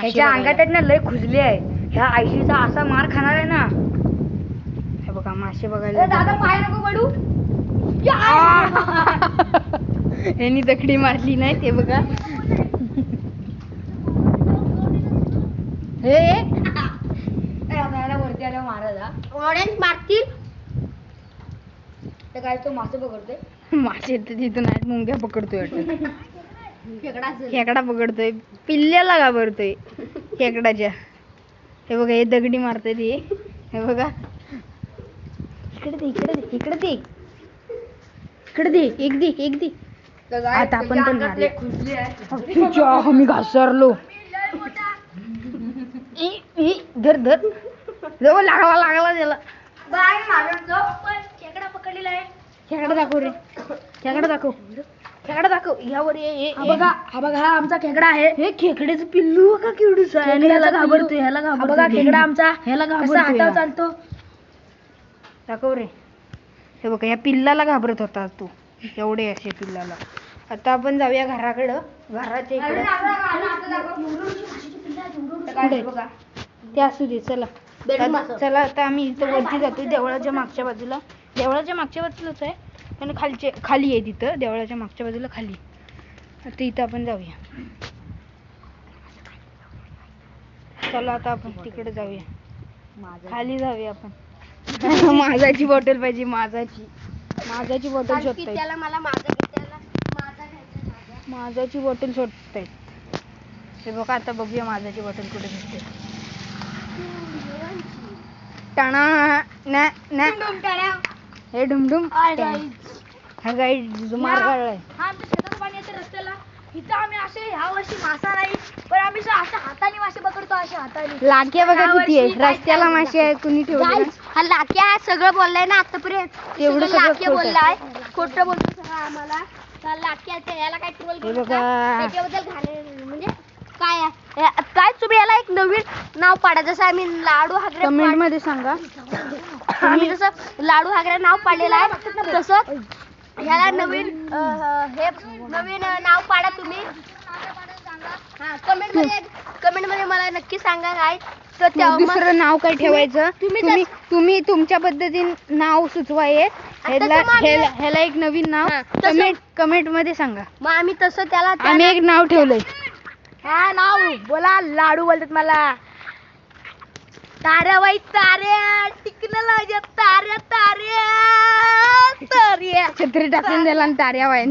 ह्याच्या अंगात आहेत ना लय खुजली आहे. ह्या आयशीचा असा मार खाणार आहे ना. हे बघा मासे बघायला. दादा पाय नको पडू. यांनी दगडी मारली नाही ते बघा. हे वरती आल्यावर मारायला ऑरेंज मारतील तर काय तो मासे पकडतोय. मासे तर तिथं नाही मुंग्या पकडतोय. खेकडा पकडतोय. पिल्ल्याला घाबरतोय खेकडाच्या. हे बघा हे दगडी मारतोय ते. हे बघा इकडे दे इकडे दे इकडे दे इकडे दे एक दे. आता आपण पण मारूया. मी घासरलो. धर लागला त्याला. खेकडा पकडलेला आहे. खेकडा दाखव रे. खेकडा दाखव यावर. हा बघा हा आमचा खेकडा आहे. हे खेकड्याचं पिल्लू बघा केवढूस आहे. ह्याला घाबरतोय. बघा खेकडा आमचा ह्याला घाबरतोय. हातावर चालतो. दाखव रे. हे बघा या पिल्लाला घाबरत होता तू. एवढे असे पिल्लाला. आता आपण जाऊया घराकडं. घराच्या इकडे बघा ते असू दे. चला आता आम्ही इथं वरती जातो. देवळाच्या मागच्या बाजूलाच आहे पण खाली आहे तिथं. देवळाच्या मागच्या बाजूला खाली. आता इथं आपण जाऊया. चला आता आपण तिकडे जाऊया. खाली जाऊया आपण. माझाची बॉटल पाहिजे. माझाची बॉटल शोधताय. माझाची बॉटल शोधताय. हे बघा आता बघूया माझाची बॉटल कुठे भेटते. हे डुमडुम हा गाईड जो मार काढलाय. रस्त्याला इथं आम्ही असे ह्या वर्षी मासा नाही पण आम्ही अशा हाताने मासे पकडतो. अशा हाताने लाक्या बघा किती आहे. रस्त्याला मासे आहे. कुणी ठेवले हा लाक्या आहे. सगळं बोललाय ना आतापर्यंत. तेवढं लाक्या बोललाय. खोटं बोलतो सगळं आम्हाला. लाक्याच्या याला काय ट्रोल करू का त्याच्याबद्दल म्हणजे काय तुम्ही याला एक नवीन नाव पाडा. जसं आम्ही लाडू हागरे कमेंट मध्ये सांगा. आम्ही जसं लाडू हागरे नाव पाडलेलं आहे तसं ह्याला नवीन नाव पाडा तुम्ही. हा कमेंट मध्ये मला नक्की सांगा काय तर दुसरं नाव काय ठेवायचं. तुम्ही तुमच्या पद्धतीने नाव सुचवाय. ह्याला एक नवीन नाव कमेंट मध्ये सांगा. मग आम्ही तसं त्याला आम्ही एक नाव ठेवलंय. हा नाव बोला. लाडू बोलतात मला. ताऱ्याबाई ताऱ्या टिकल्या ताऱ्या छत्री टाकून दिला ताऱ्याबाई.